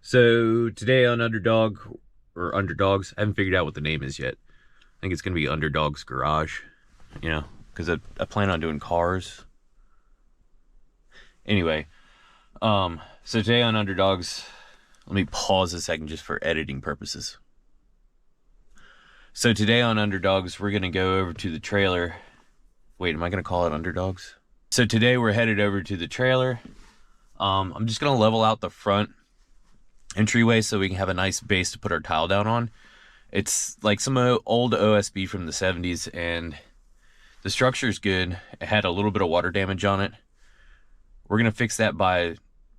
So today on Underdog or Underdogs, I haven't figured out what the name is yet. I think it's gonna be Underdog's Garage, because I plan on doing cars. Anyway, so today on Underdogs, let me pause a second just for editing purposes. So today on Underdogs, we're gonna go over to the trailer. Wait, am I gonna call it Underdogs? So today we're headed over to the trailer. I'm just gonna level out the front entryway so we can have a nice base to put our tile down on. It's like some old OSB from the 70s, and the structure is good. It had a little bit of water damage on it. We're gonna fix that by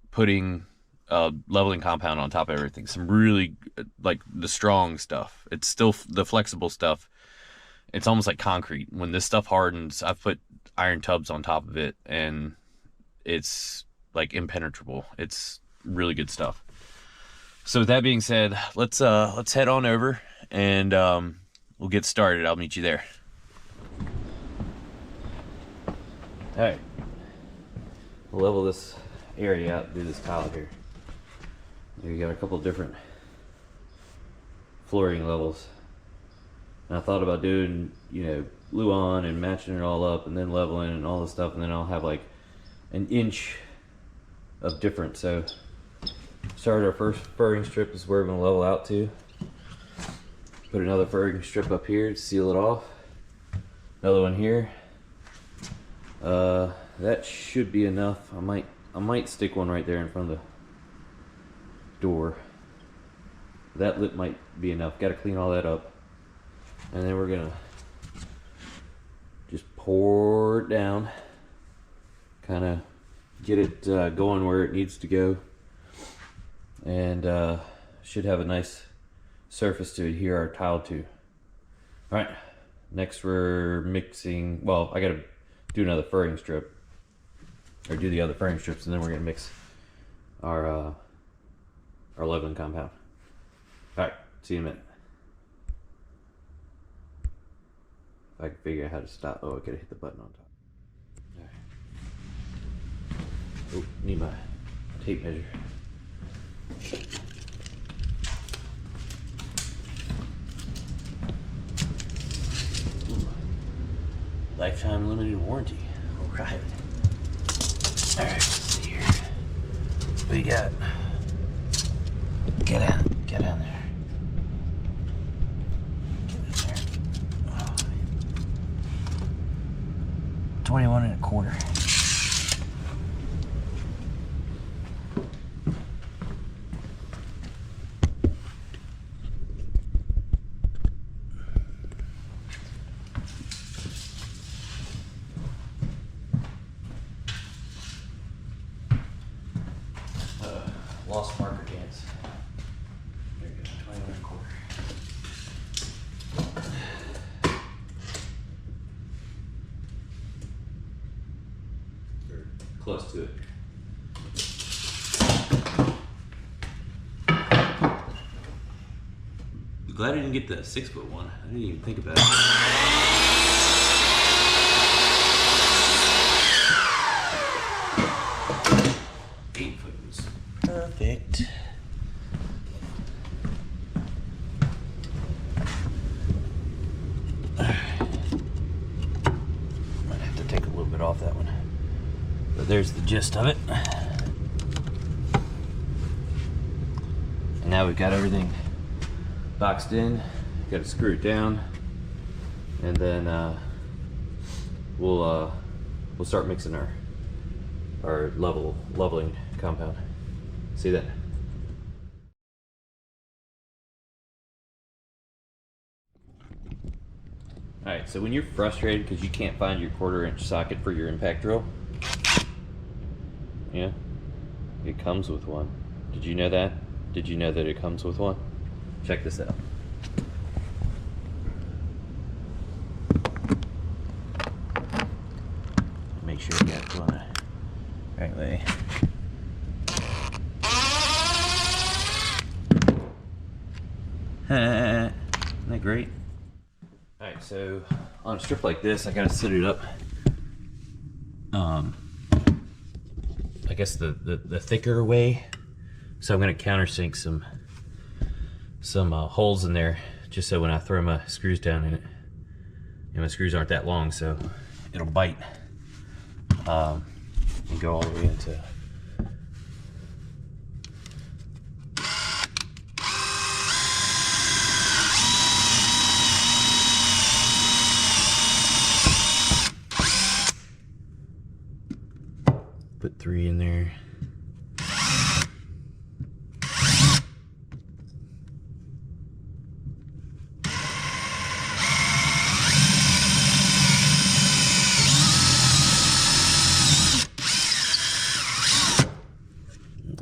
putting leveling compound on top of everything. Some really, like, the strong stuff. It's still the flexible stuff. It's almost like concrete. When this stuff hardens, I've put iron tubs on top of it, and it's like impenetrable. It's really good stuff. So with that being said, let's head on over and we'll get started. I'll meet you there. All right, we'll level this area out and do this tile here. You got a couple different flooring levels. And I thought about doing, Luan and matching it all up and then leveling and all this stuff, and then I'll have like an inch of difference. So start our first furring strip is where we're going to level out to. Put another furring strip up here to seal it off. Another one here. That should be enough. I might stick one right there in front of the door. That lip might be enough. Got to clean all that up. And then we're gonna just pour it down, kind of get it going where it needs to go, and should have a nice surface to adhere our tile to. All right, next we're mixing. Well, I gotta do another furring strip, or do the other furring strips, and then we're gonna mix our leveling compound. All right, see you in a minute. If I can figure out how to stop. Oh, I gotta hit the button on top. All right. Oh, need my tape measure. Ooh. Lifetime limited warranty. All right. All right, let's see here. What do you got? Get in there. 21.25. Lost marker dance. There you go, 21.25. Close to it. Glad I didn't get the 6-foot one. I didn't even think about it. 8-foot was perfect. Might have to take a little bit off that one. But there's the gist of it. And now we've got everything boxed in. Got to screw it down, and then we'll start mixing our leveling compound. See that? All right. So when you're frustrated because you can't find your 1/4-inch socket for your impact drill, yeah, it comes with one. Did you know that? Did you know that it comes with one? Check this out. Make sure you got it going the right way. Isn't that great? Alright, so on a strip like this, I gotta set it up. I guess the thicker way So I'm gonna countersink some holes in there, just so when I throw my screws down in it, and my screws aren't that long, so it'll bite and go all the way into. Put 3 in there.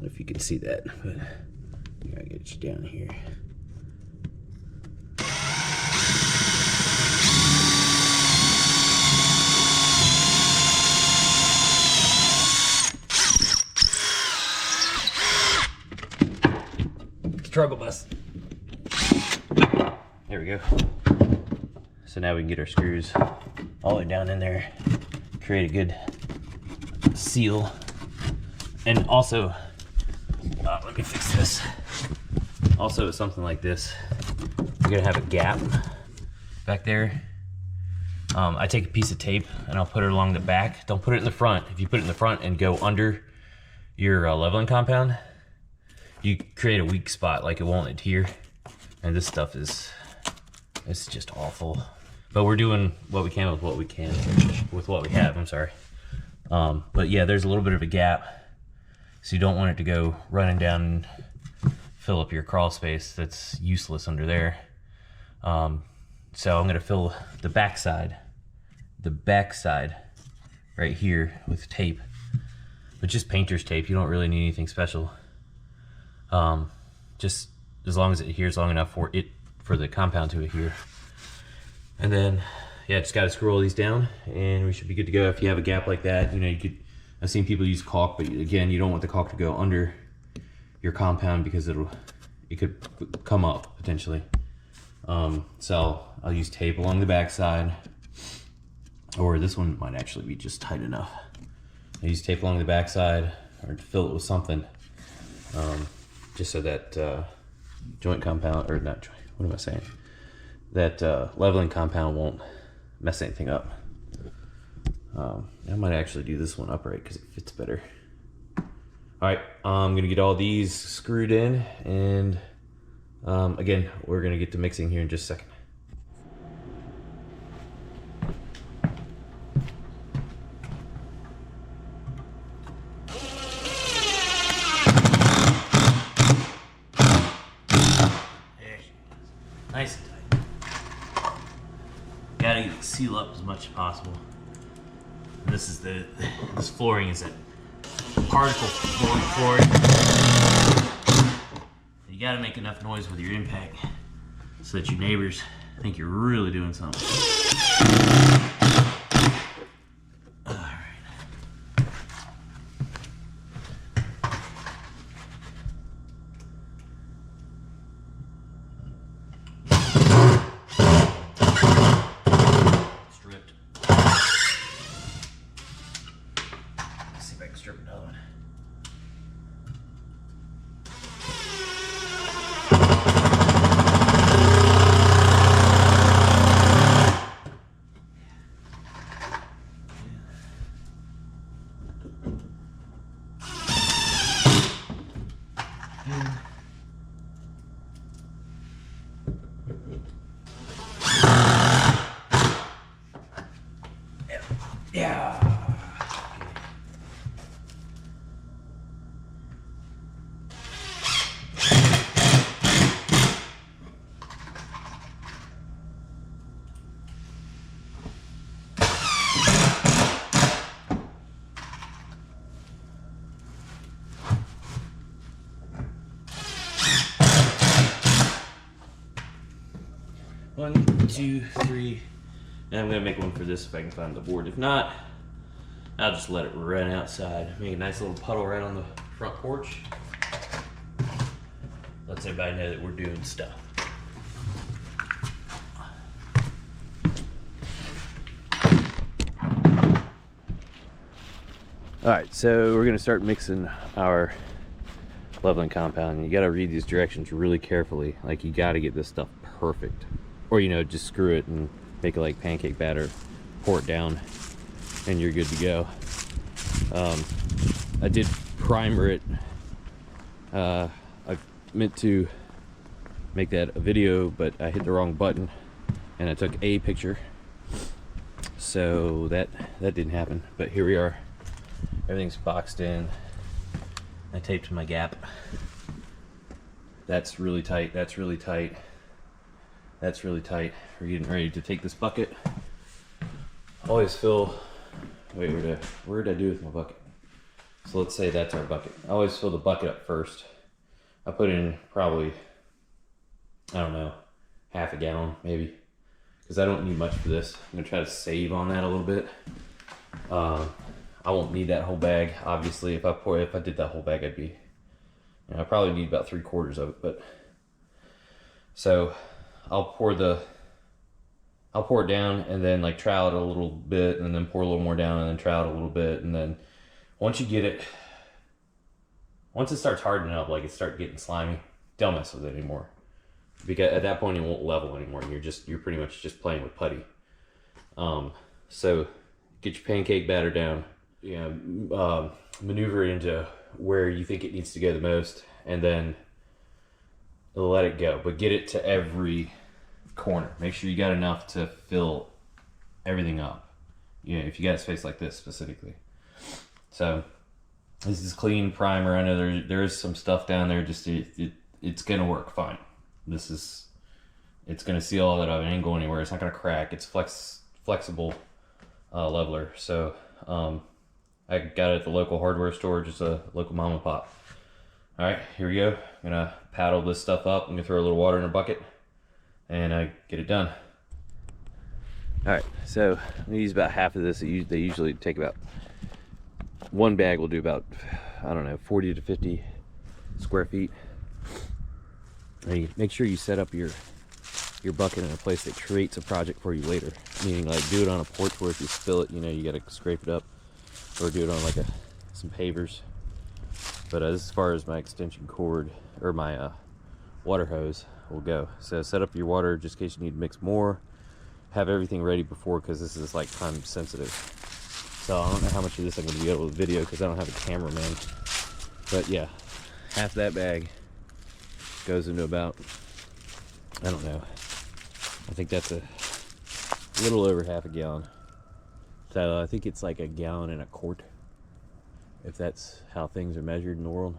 If you can see that, but I gotta get you down here. Struggle bus. There we go. So now we can get our screws all the way down in there, create a good seal, and also, let me fix this. Also, with something like this, you're gonna have a gap back there. I take a piece of tape and I'll put it along the back. Don't put it in the front. If you put it in the front and go under your leveling compound, you create a weak spot, like it won't adhere. And this stuff it's just awful. But we're doing what we can with what we can, with what we have, I'm sorry. But yeah, there's a little bit of a gap. So you don't want it to go running down and fill up your crawl space. That's useless under there. So I'm gonna fill the backside right here with tape, but just painter's tape. You don't really need anything special. Just as long as it adheres long enough for the compound to adhere. And then, yeah, just gotta screw all these down and we should be good to go. If you have a gap like that, you know, I've seen people use caulk, but again, you don't want the caulk to go under your compound because it could come up potentially. So I'll use tape along the backside, or this one might actually be just tight enough. I use tape along the backside or to fill it with something, just so that joint compound, or not joint, what am I saying? That leveling compound won't mess anything up. I might actually do this one upright because it fits better. All right, I'm gonna get all these screwed in, and again, we're gonna get to mixing here in just a second. Nice and tight. Gotta seal up as much as possible. And this flooring is a particle flooring. You gotta make enough noise with your impact so that your neighbors think you're really doing something. Strip another one. Yeah. One, two, three, and I'm gonna make one for this if I can find the board. If not, I'll just let it run outside. Make a nice little puddle right on the front porch. Lets everybody know that we're doing stuff. All right, so we're gonna start mixing our leveling compound. You got to read these directions really carefully. Like, you got to get this stuff perfect, or, you know, just screw it and make it like pancake batter, pour it down, and you're good to go. I did primer it. I meant to make that a video, but I hit the wrong button and I took a picture, so that didn't happen. But here we are. Everything's boxed in. I taped my gap. That's really tight. That's really tight. That's really tight. We're getting ready to take this bucket. Always fill. Wait, where did I do with my bucket? So let's say that's our bucket. I always fill the bucket up first. I put in probably, I don't know, half a gallon maybe, because I don't need much for this. I'm gonna try to save on that a little bit. I won't need that whole bag, obviously. If I did that whole bag, I'd be, you know, I probably need about 3/4 of it. But so I'll pour it down and then like trowel it a little bit, and then pour a little more down and then trowel it a little bit, and then once it starts hardening up, like it starts getting slimy, don't mess with it anymore, because at that point it won't level anymore. You're pretty much just playing with putty. So get your pancake batter down. Maneuver it into where you think it needs to go the most, and then let it go. But get it to every corner. Make sure you got enough to fill everything up. You know, if you got space like this specifically. So this is clean primer. I know there is some stuff down there. Just it's gonna work fine. It's gonna seal all that up. It ain't going anywhere. It's not gonna crack. It's flexible leveler. So I got it at the local hardware store, just a local mom and pop. All right, here we go. I'm gonna paddle this stuff up. I'm gonna throw a little water in a bucket and get it done. All right, so I'm gonna use about half of this. They usually take about, one bag will do about, I don't know, 40 to 50 square feet. And you make sure you set up your bucket in a place that creates a project for you later. Meaning, like, do it on a porch where if you spill it, you know, you gotta scrape it up, or do it on like some pavers. But as far as my extension cord or my water hose will go, so set up your water just in case you need to mix more. Have everything ready before, because this is like time sensitive. So I don't know how much of this I'm going to be able to video because I don't have a cameraman. But yeah, half that bag goes into about, I don't know, I think that's a little over half a gallon. So I think it's like a gallon and a quart, if that's how things are measured in the world.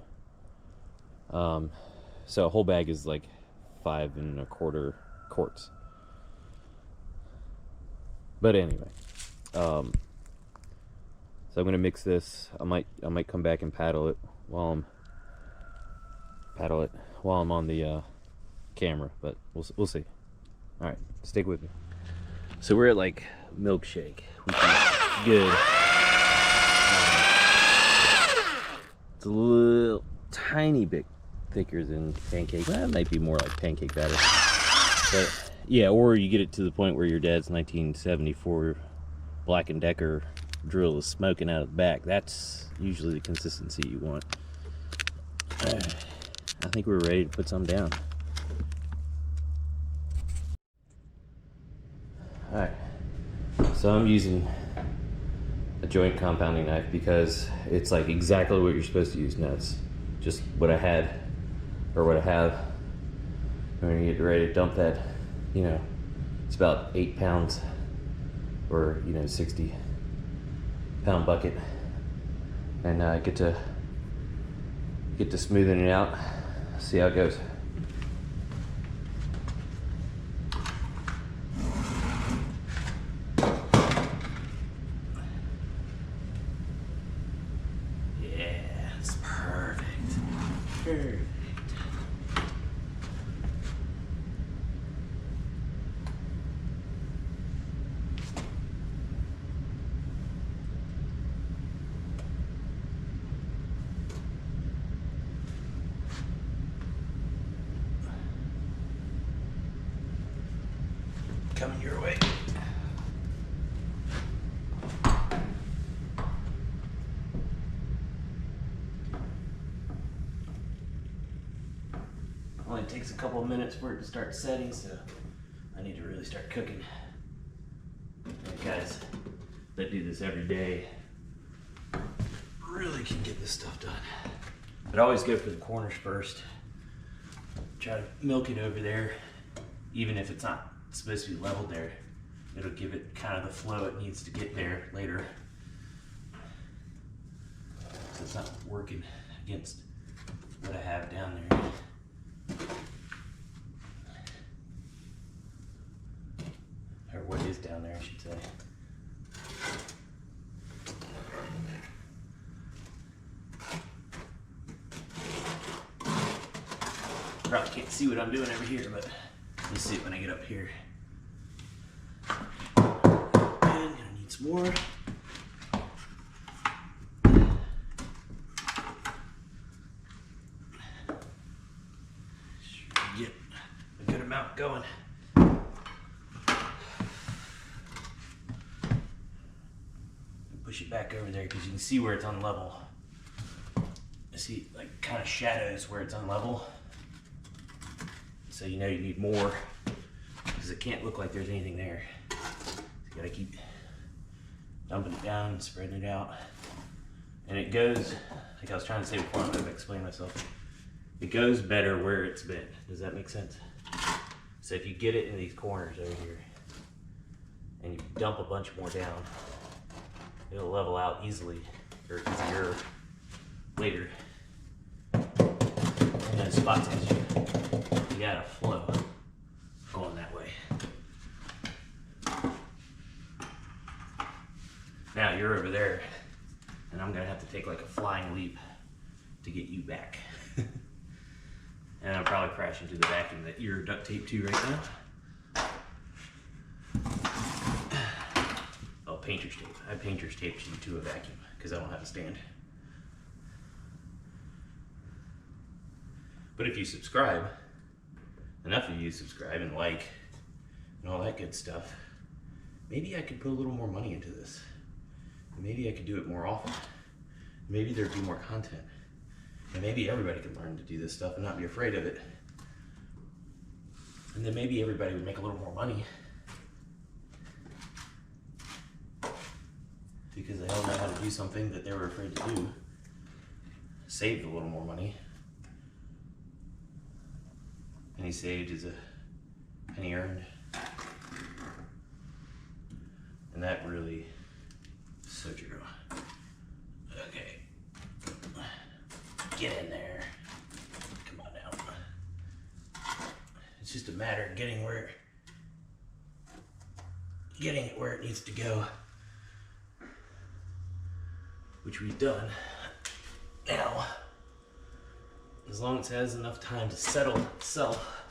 So a whole bag is like 5 1/4 quarts. But anyway, so I'm gonna mix this. I might come back and paddle it while I'm on the camera, but we'll see. All right, stick with me. So we're at like milkshake, which is good. It's a little tiny bit thicker than pancake. Well, that might be more like pancake batter. But yeah, or you get it to the point where your dad's 1974 Black & Decker drill is smoking out of the back. That's usually the consistency you want. I think we're ready to put some down. Alright, so I'm using a joint compounding knife because it's like exactly what you're supposed to use. Nuts, just what I had, or what I have. I'm gonna get ready to dump that, you know, it's about 8 pounds, or, you know, 60 pound bucket, and get to smoothing it out, see how it goes. Yeah, it's perfect. Perfect. Coming your way. it takes a couple of minutes for it to start setting, so I need to really start cooking. And guys that do this every day really can get this stuff done. But I always go for the corners first. Try to milk it over there, even if it's not supposed to be leveled there. It'll give it kind of the flow it needs to get there later. So it's not working against what I have down there. Or what is down there, I should say. Probably can't see what I'm doing over here, but you'll see it when I get up here. And gonna need some more. Get a good amount going. Push it back over there because you can see where it's unlevel. I see like kind of shadows where it's unlevel. So you know you need more because it can't look like there's anything there. So you gotta keep dumping it down and spreading it out. And it goes, like I was trying to say before, I'm gonna explain myself. It goes better where it's been. Does that make sense? So if you get it in these corners over here and you dump a bunch more down, it'll level out easily, or easier later. And then spots you got a flow going that way. Now you're over there, and I'm gonna have to take like a flying leap to get you back. And I'll probably crash into the vacuum that you're duct taped to right now. Oh, painter's tape. I painter's taped you to a vacuum because I don't have a stand. But if you subscribe, enough of you subscribe and like and all that good stuff, maybe I could put a little more money into this. Maybe I could do it more often. Maybe there'd be more content. And maybe everybody could learn to do this stuff and not be afraid of it. And then maybe everybody would make a little more money because they all know how to do something that they were afraid to do. Saved a little more money. Penny saved is a penny earned. And that really is so true. Okay. Get in there. Come on now. It's just a matter of getting it where it needs to go. Which we've done. Now, as long as it has enough time to settle itself,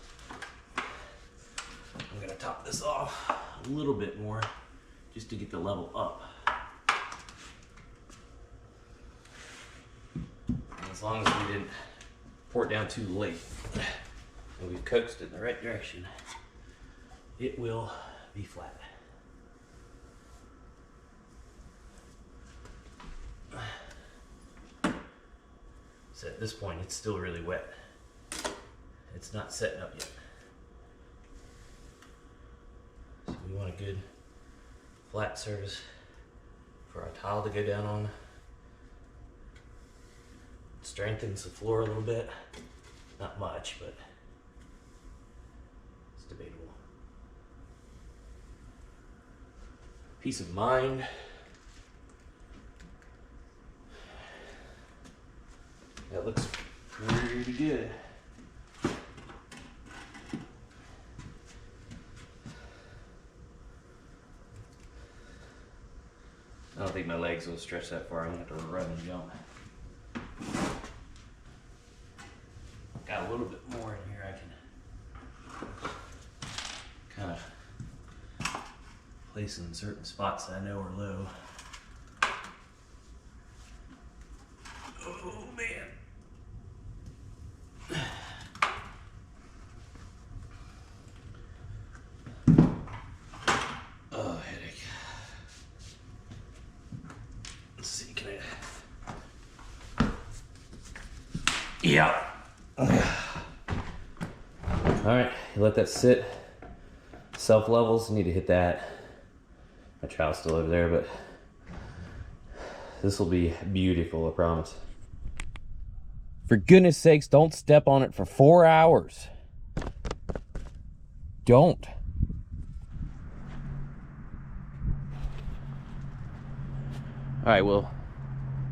I'm gonna top this off a little bit more just to get the level up. And as long as we didn't pour it down too late and we've coaxed it in the right direction, it will be flat. So at this point, it's still really wet. It's not setting up yet. So we want a good flat surface for our tile to go down on. It strengthens the floor a little bit. Not much, but it's debatable. Peace of mind. That looks pretty good. I don't think my legs will stretch that far. I'm gonna have to run and jump. Got a little bit more in here I can kind of place in certain spots that I know are low. Oh man. Oh, headache. Let's see, can I? Yeah. All right, let that sit. Self levels, need to hit that. My trowel's still over there, but this will be beautiful, I promise. For goodness sakes, don't step on it for 4 hours. Don't. All right, well,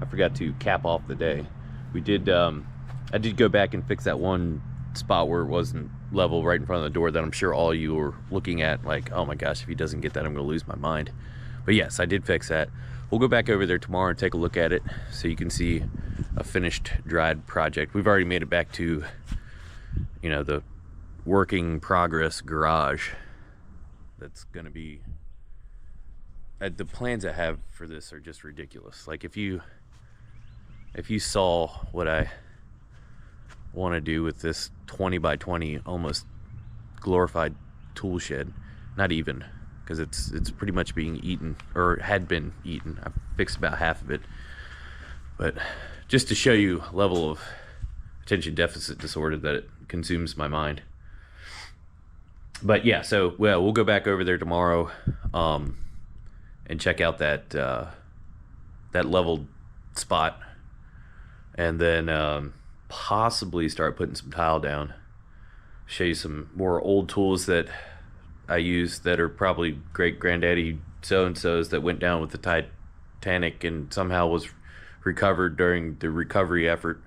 I forgot to cap off the day. We did, I did go back and fix that one spot where it wasn't level right in front of the door that I'm sure all you were looking at like, oh my gosh, if he doesn't get that, I'm gonna lose my mind. But yes, I did fix that. We'll go back over there tomorrow and take a look at it so you can see a finished dried project. We've already made it back to, you know, the working progress garage. That's gonna be, the plans I have for this are just ridiculous. Like if you saw what I want to do with this 20 by 20 almost glorified tool shed, not even, because it's pretty much being eaten, or had been eaten. I've fixed about half of it, but just to show you level of attention deficit disorder that it consumes my mind. But yeah, so well, we'll go back over there tomorrow and check out that that leveled spot, and then possibly start putting some tile down. Show you some more old tools that I use that are probably great granddaddy so-and-so's that went down with the Titanic and somehow was recovered during the recovery effort.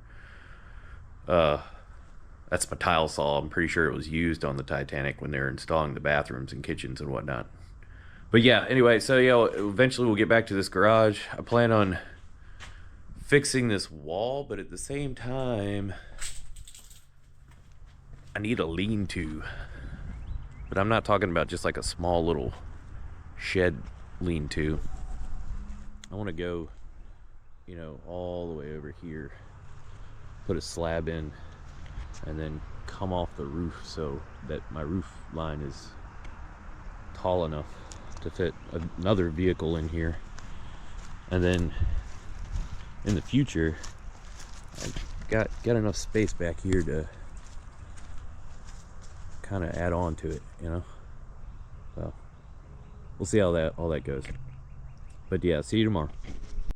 That's my tile saw. I'm pretty sure it was used on the Titanic when they were installing the bathrooms and kitchens and whatnot. But yeah, anyway, so yeah, eventually we'll get back to this garage. I plan on fixing this wall, but at the same time, I need a lean-to. But I'm not talking about just like a small little shed lean-to. I want to go, you know, all the way over here, put a slab in, and then come off the roof so that my roof line is tall enough to fit another vehicle in here. And then in the future, I've got enough space back here to kind of add on to it, you know. So we'll see how all that goes. But yeah, see you tomorrow.